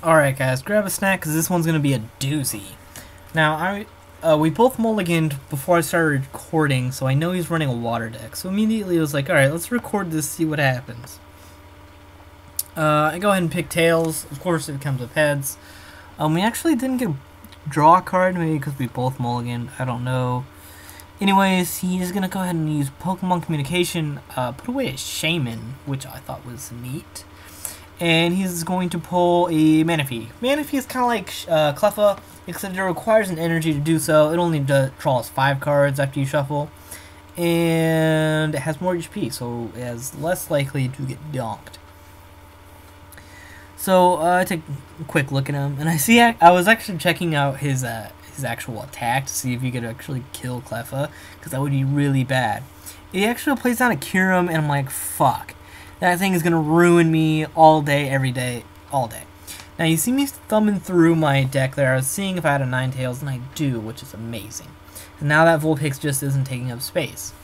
Alright guys, grab a snack because this one's going to be a doozy. Now, we both mulliganed before I started recording, so I know he's running a water deck. So immediately I was like, alright, let's record this, see what happens. I go ahead and pick tails. Of course it comes with heads. We actually didn't get a draw card, maybe because we both mulliganed, I don't know. Anyways, he's going to go ahead and use Pokemon Communication, put away a Shaman, which I thought was neat. And he's going to pull a Manaphy. Manaphy is kind of like Cleffa, except it requires an energy to do so. It only draws 5 cards after you shuffle. And it has more HP, so it is less likely to get donked. So I take a quick look at him, and I see I was actually checking out his actual attack to see if he could actually kill Cleffa, because that would be really bad. He actually plays down a Kyreum, and I'm like, fuck. That thing is going to ruin me all day, every day, all day. Now, you see me thumbing through my deck there. I was seeing if I had a Ninetales, and I do, which is amazing. And now that Vulpix just isn't taking up space.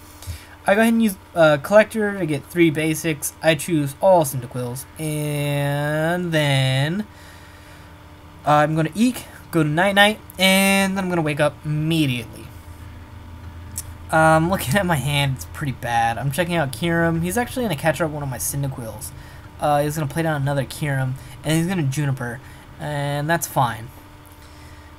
I go ahead and use Collector to get 3 basics. I choose all Cyndaquils. And then I'm going to Eek, go to Night-Night, and then I'm going to wake up immediately. Looking at my hand, it's pretty bad. I'm checking out Kyreum. He's actually going to catch up one of my Cyndaquils. He's going to play down another Kyreum, and he's going to Juniper, and that's fine.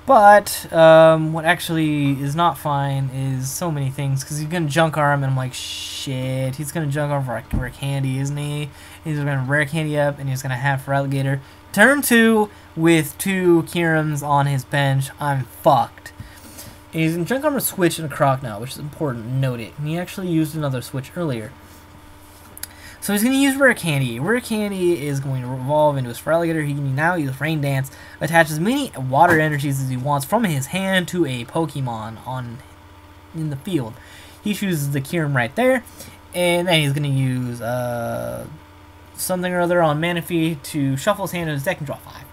But, what actually is not fine is so many things, because he's going to Junk Arm, and I'm like, shit, he's going to Junk Arm for Rare Candy, isn't he? He's going to Rare Candy up, and he's going to have Feraligatr. Turn 2 with 2 Kyreums on his bench. I'm fucked. He's in Junk Armor switch and a Croc now, which is important to note it. And he actually used another switch earlier. So he's going to use Rare Candy. Rare Candy is going to evolve into his Feraligatr. He can now use Rain Dance, attach as many water energies as he wants from his hand to a Pokemon in the field. He chooses the Kyreum right there, and then he's going to use something or other on Manaphy to shuffle his hand in his deck and draw 5.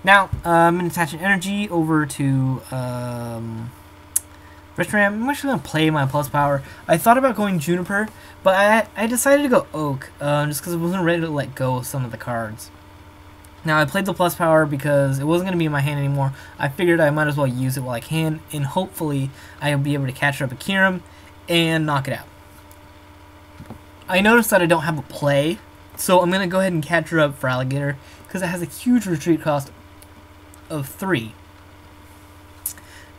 Now, I'm going to attach an energy over to Reshiram. I'm actually going to play my plus power. I thought about going Juniper, but I decided to go Oak, just because I wasn't ready to let go of some of the cards. Now, I played the plus power because it wasn't going to be in my hand anymore. I figured I might as well use it while I can, and hopefully I'll be able to catch up a Kyreum and knock it out. I noticed that I don't have a play, so I'm going to go ahead and catch up Feraligatr, because it has a huge retreat cost of 3,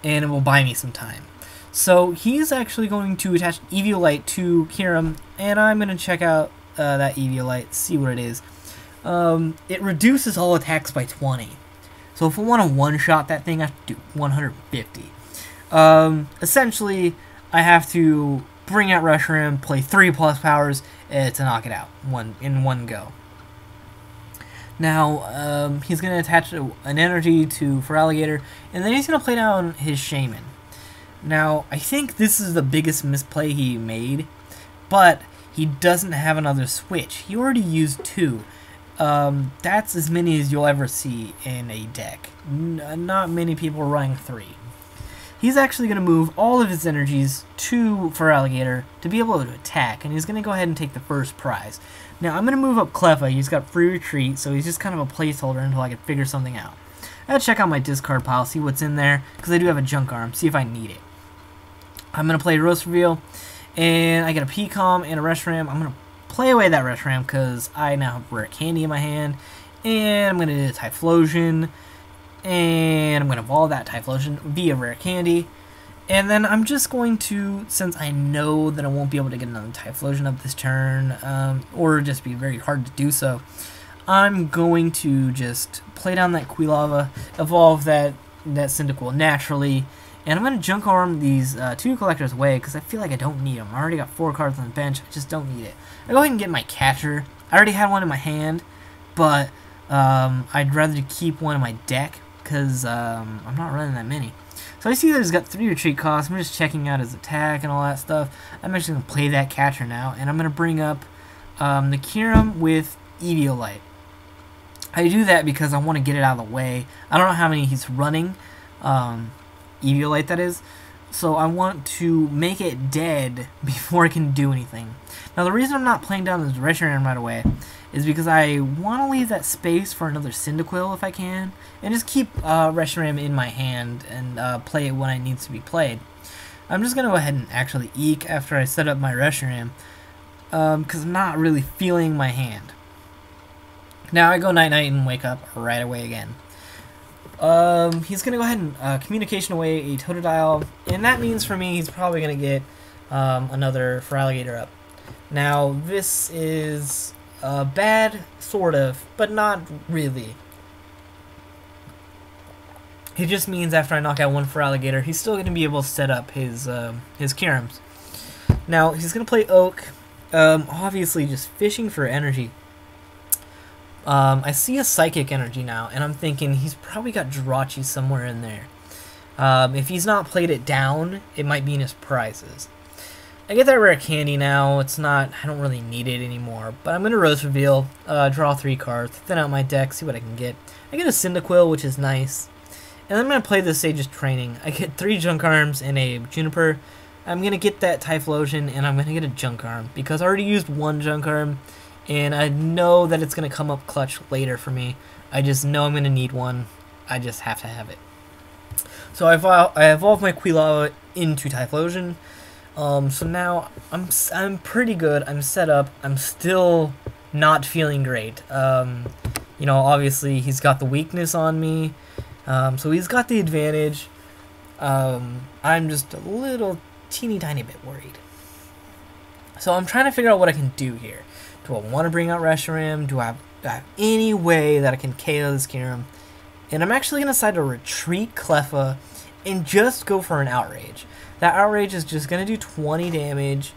and it will buy me some time. So he's actually going to attach Eviolite to Kyreum, and I'm going to check out that Eviolite, see what it is. It reduces all attacks by 20. So if I want to one-shot that thing, I have to do 150. Essentially, I have to bring out Reshiram, play 3 plus powers to knock it out in one go. Now, he's going to attach an energy to Feraligatr, and then he's going to play down his Shaman. Now, I think this is the biggest misplay he made, but he doesn't have another switch. He already used 2. That's as many as you'll ever see in a deck. Not many people are running 3. He's actually going to move all of his energies to Feraligatr to be able to attack, and he's going to go ahead and take the first prize. Now, I'm going to move up Cleffa. He's got free retreat, so he's just kind of a placeholder until I can figure something out. I gotta check out my discard pile, see what's in there, because I do have a Junk Arm, see if I need it. I'm going to play Roast Reveal, and I get a Pecom and a Reshiram. I'm going to play away that Reshiram because I now have Rare Candy in my hand, and I'm going to do a Typhlosion, and I'm going to evolve that Typhlosion via Rare Candy, and then I'm just going to, since I know that I won't be able to get another Typhlosion up this turn, or just be very hard to do so, I'm going to just play down that Quilava, evolve that Cyndaquil naturally, and I'm going to Junk Arm these 2 collectors away because I feel like I don't need them. I already got 4 cards on the bench. I just don't need it. I go ahead and get my catcher. I already had one in my hand, but I'd rather keep one in my deck because I'm not running that many. So I see that he's got 3 retreat costs. I'm just checking out his attack and all that stuff. I'm actually going to play that catcher now, and I'm going to bring up the Kyreum with Eviolite. I do that because I want to get it out of the way. I don't know how many he's running. Eviolite, that is. So I want to make it dead before it can do anything. Now the reason I'm not playing down this Reshiram right away is because I want to leave that space for another Cyndaquil if I can, and just keep Reshiram in my hand and play it when it needs to be played. I'm just going to go ahead and actually Eek after I set up my Reshiram, because I'm not really feeling my hand. Now I go night-night and wake up right away again. He's going to go ahead and Communication away a Totodile, and that means for me he's probably going to get another Feraligatr up. Now this is bad, sort of, but not really. It just means after I knock out one Feraligatr, he's still going to be able to set up his Kyreums. Now, he's going to play Oak, obviously just fishing for energy. I see a Psychic energy now, and I'm thinking he's probably got Jirachi somewhere in there. If he's not played it down, it might be in his prizes. I get that rare candy now. It's not, I don't really need it anymore, but I'm going to Rose Reveal, draw 3 cards, thin out my deck, see what I can get. I get a Cyndaquil, which is nice. And I'm going to play the Sage's Training. I get 3 Junk Arms and a Juniper. I'm going to get that Typhlosion, and I'm going to get a Junk Arm, because I already used 1 Junk Arm, and I know that it's going to come up clutch later for me. I just know I'm going to need one. I just have to have it. So I evolved my Quilava into Typhlosion. So now I'm pretty good. I'm set up. I'm still not feeling great. You know, obviously he's got the weakness on me. So he's got the advantage. I'm just a little teeny tiny bit worried. So I'm trying to figure out what I can do here. Do I want to bring out Reshiram? Do I have any way that I can KO this Kyreum? And I'm actually going to decide to retreat Cleffa and just go for an Outrage. That Outrage is just going to do 20 damage,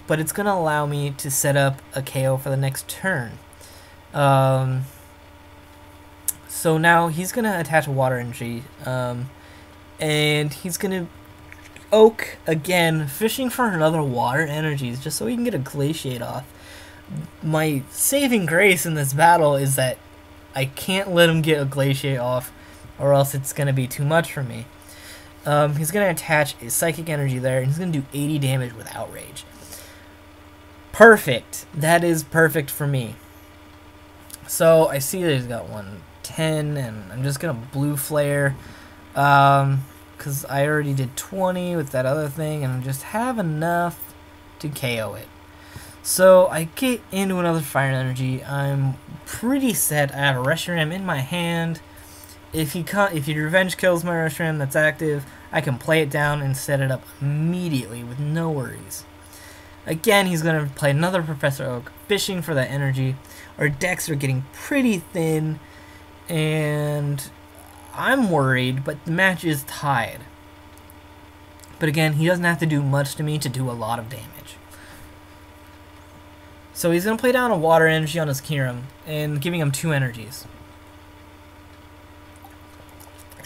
but it's going to allow me to set up a KO for the next turn. So now he's going to attach a Water Energy, and he's going to Oak again, fishing for another Water Energies, just so he can get a Glaciate off. My saving grace in this battle is that I can't let him get a Glaciate off, or else it's going to be too much for me. He's going to attach a Psychic Energy there, and he's going to do 80 damage with Outrage. Perfect. That is perfect for me. So I see that he's got 110, and I'm just going to Blue Flare, because I already did 20 with that other thing, and I just have enough to KO it. So I get into another Fire Energy. I'm pretty set. I have a Reshiram in my hand. If he Revenge kills my Reshiram that's active, I can play it down and set it up immediately with no worries. Again, he's going to play another Professor Oak, fishing for that energy. Our decks are getting pretty thin, and I'm worried, but the match is tied. But again, he doesn't have to do much to me to do a lot of damage. So he's going to play down a Water Energy on his Kyreum, and giving him 2 energies.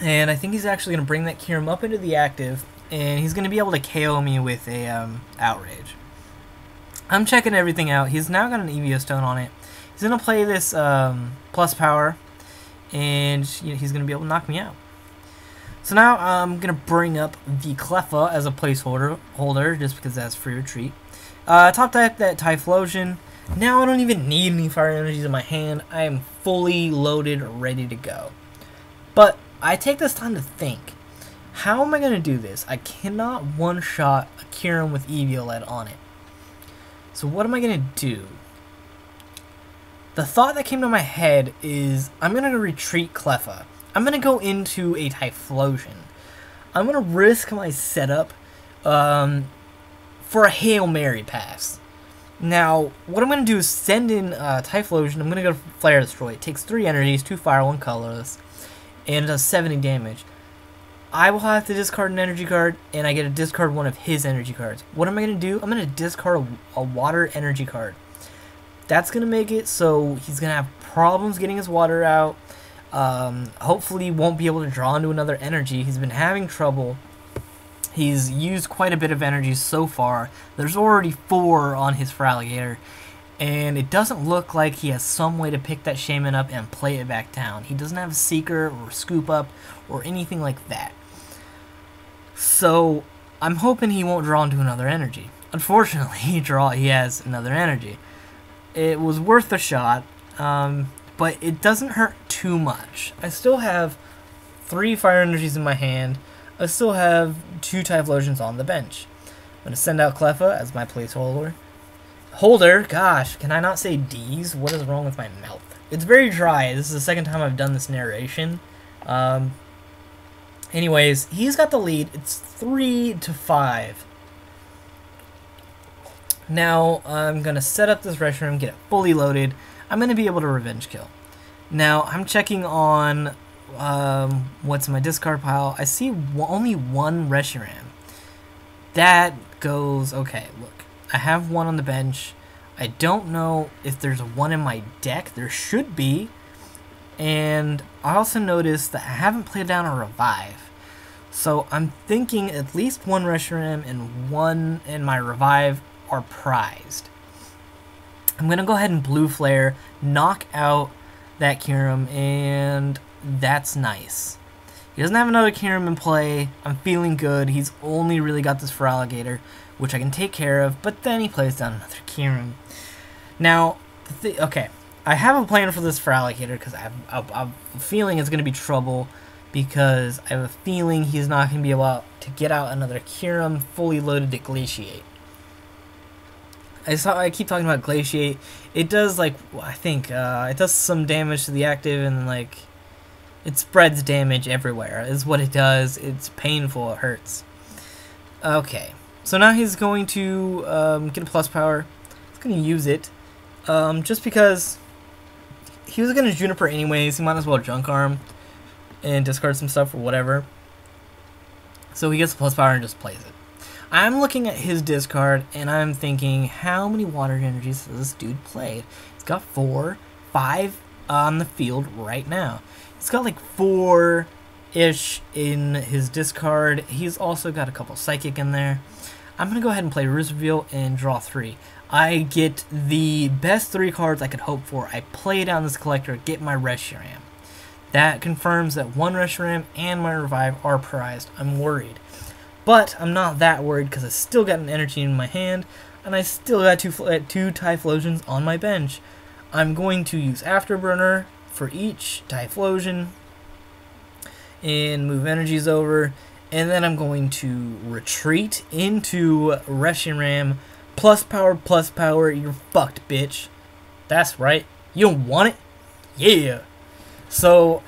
And I think he's actually going to bring that Kyreum up into the active, and he's going to be able to KO me with a Outrage. I'm checking everything out. He's now got an Eevee Stone on it. He's going to play this plus power, and he's going to be able to knock me out. So now I'm going to bring up the Cleffa as a placeholder, just because that's free retreat. Top type that Typhlosion. Now I don't even need any Fire Energies in my hand. I am fully loaded, ready to go. But I take this time to think, how am I going to do this? I cannot one-shot a Kyreum with Eviolite on it. So what am I going to do? The thought that came to my head is, I'm going to retreat Cleffa. I'm going to go into a Typhlosion. I'm going to risk my setup for a Hail Mary pass. Now, what I'm going to do is send in Typhlosion. I'm going to go Flare Destroy. It takes 3 energies, 2 fire, 1 colorless, and it does 70 damage. I will have to discard an energy card, and I get to discard one of his energy cards. What am I going to do? I'm going to discard a water energy card. That's going to make it so he's going to have problems getting his water out. Hopefully he won't be able to draw into another energy. He's been having trouble. He's used quite a bit of energy so far. There's already 4 on his Feraligatr, and it doesn't look like he has some way to pick that Shaman up and play it back down. He doesn't have a Seeker or Scoop Up or anything like that. So I'm hoping he won't draw into another energy. Unfortunately, he has another energy. It was worth a shot, but it doesn't hurt too much. I still have 3 fire energies in my hand. I still have 2 Typhlosions on the bench. I'm going to send out Cleffa as my placeholder. Gosh, can I not say D's? What is wrong with my mouth? It's very dry. This is the second time I've done this narration. Anyways, he's got the lead. It's 3-5. Now, I'm going to set up this Reshiram, get it fully loaded. I'm going to be able to revenge kill. Now, I'm checking on what's in my discard pile. I see only 1 Reshiram. That goes... Okay, look. I have 1 on the bench. I don't know if there's 1 in my deck. There should be. And I also noticed that I haven't played down a revive. So I'm thinking at least 1 Reshiram and 1 in my revive are prized. I'm going to go ahead and Blue Flare, knock out that Kyreum, and that's nice. He doesn't have another Kyreum in play. I'm feeling good. He's only really got this Feraligatr, which I can take care of, but then he plays down another Kyreum. Now, okay, I have a plan for this Feraligatr because I have a feeling it's going to be trouble, because I have a feeling he's not going to be able to get out another Kyreum fully loaded to Glaciate. I keep talking about Glaciate. It does, like, I think, it does some damage to the active, and, like, it spreads damage everywhere, is what it does. It's painful, it hurts. Okay, so now he's going to get a plus power. He's going to use it, just because he was going to Juniper anyways. He might as well Junk Arm and discard some stuff or whatever. So he gets a plus power and just plays it. I'm looking at his discard, and I'm thinking, how many water energies has this dude played? He's got 4, 5 on the field right now. He's got like 4-ish in his discard. He's also got a couple Psychic in there. I'm going to go ahead and play Ruse Reveal and draw 3. I get the best 3 cards I could hope for. I play down this Collector, get my Reshiram. That confirms that 1 Reshiram and my Revive are prized. I'm worried. But I'm not that worried because I still got an energy in my hand, and I still got 2 Typhlosions on my bench. I'm going to use Afterburner for each Typhlosion and move energies over, and then I'm going to retreat into Reshiram. Plus power, you're fucked, bitch. That's right. You don't want it? Yeah. So,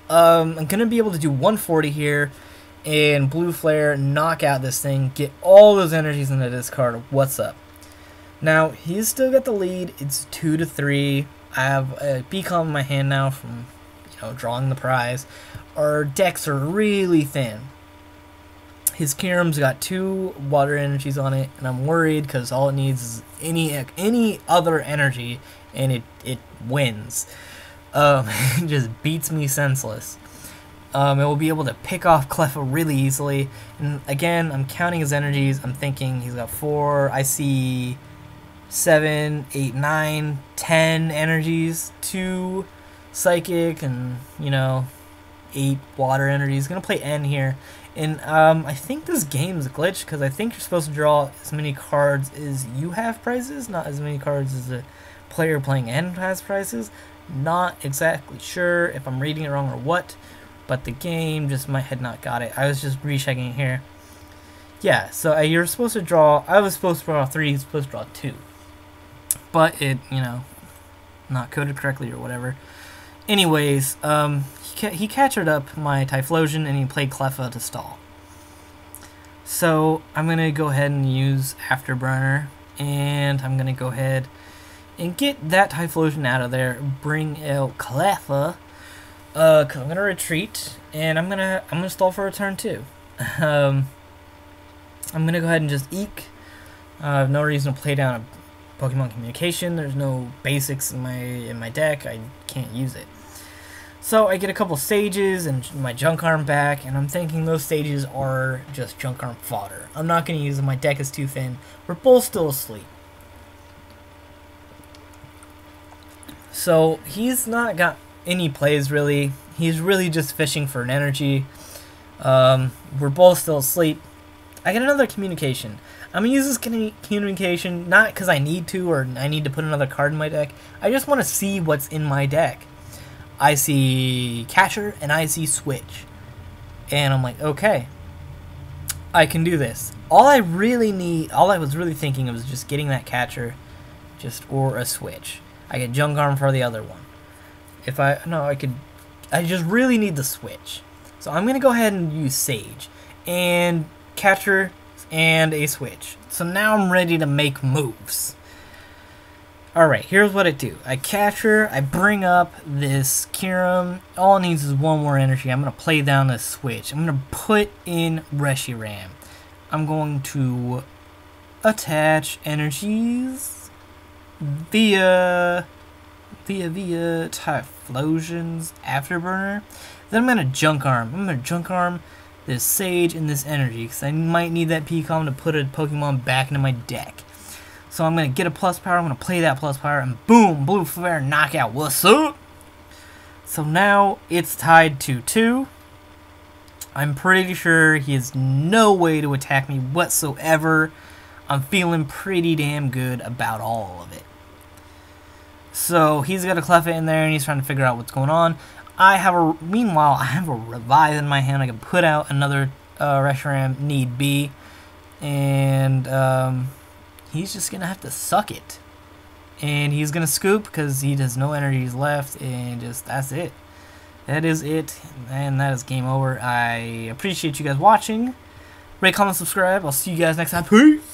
I'm going to be able to do 140 here, and Blue Flare, knock out this thing, get all those energies in the discard. What's up? Now, he's still got the lead. It's 2-3. I have a Beacon in my hand now from, drawing the prize. Our decks are really thin. His Kyreum's got 2 water energies on it, and I'm worried because all it needs is any other energy, and it wins. It just beats me senseless. It will be able to pick off Cleffa really easily. And again, I'm counting his energies. I'm thinking he's got 4. I see 7, 8, 9, 10 energies. 2 Psychic and, 8 water energies. He's going to play N here. And I think this game's glitched because I think you're supposed to draw as many cards as you have prizes, not as many cards as the player playing N has prizes. Not exactly sure if I'm reading it wrong or what. But the game just might have not got it. I was just rechecking it here. Yeah, so you're supposed to draw... I was supposed to draw 3, he's supposed to draw 2. But it, not coded correctly or whatever. Anyways, he captured up my Typhlosion and he played Cleffa to stall. So I'm going to go ahead and use Afterburner. And I'm going to go ahead and get that Typhlosion out of there. Bring out Cleffa. Cause I'm gonna retreat, and I'm gonna stall for a turn too. I'm gonna go ahead and just Eek. I have no reason to play down a Pokemon Communication. There's no basics in my deck. I can't use it. So I get a couple Sages and my Junk Arm back, and I'm thinking those Sages are just Junk Arm fodder. I'm not gonna use them. My deck is too thin. We're both still asleep. So he's not got any plays really. He's really just fishing for an energy. We're both still asleep. I get another communication. I'm going to use this communication not because I need to or I need to put another card in my deck. I just want to see what's in my deck. I see Catcher and I see Switch. And I'm like, okay, I can do this. All I was really thinking of was just getting that Catcher or a Switch. I get Junk Arm for the other one. I just really need the Switch. So I'm going to go ahead and use Sage. And Catcher and a Switch. So now I'm ready to make moves. Alright, here's what I do. I Catcher, I bring up this Kyreum. All it needs is one more energy. I'm going to play down this Switch. I'm going to put in Reshiram. I'm going to attach energies via Typhlosion's Afterburner. Then I'm going to Junk Arm. I'm going to Junk Arm this Sage and this energy because I might need that P-Com to put a Pokemon back into my deck. So I'm going to get a plus power, I'm going to play that plus power, and boom, Blue Flare knockout. What's up? So now it's tied 2-2. I'm pretty sure he has no way to attack me whatsoever. I'm feeling pretty damn good about all of it. So he's got a Cleffa in there and he's trying to figure out what's going on. Meanwhile, I have a Revive in my hand. I can put out another Reshiram need be. And he's just going to have to suck it. And he's going to scoop because he has no energies left. And just, that's it. That is it. And that is game over. I appreciate you guys watching. Rate, comment, subscribe. I'll see you guys next time. Peace!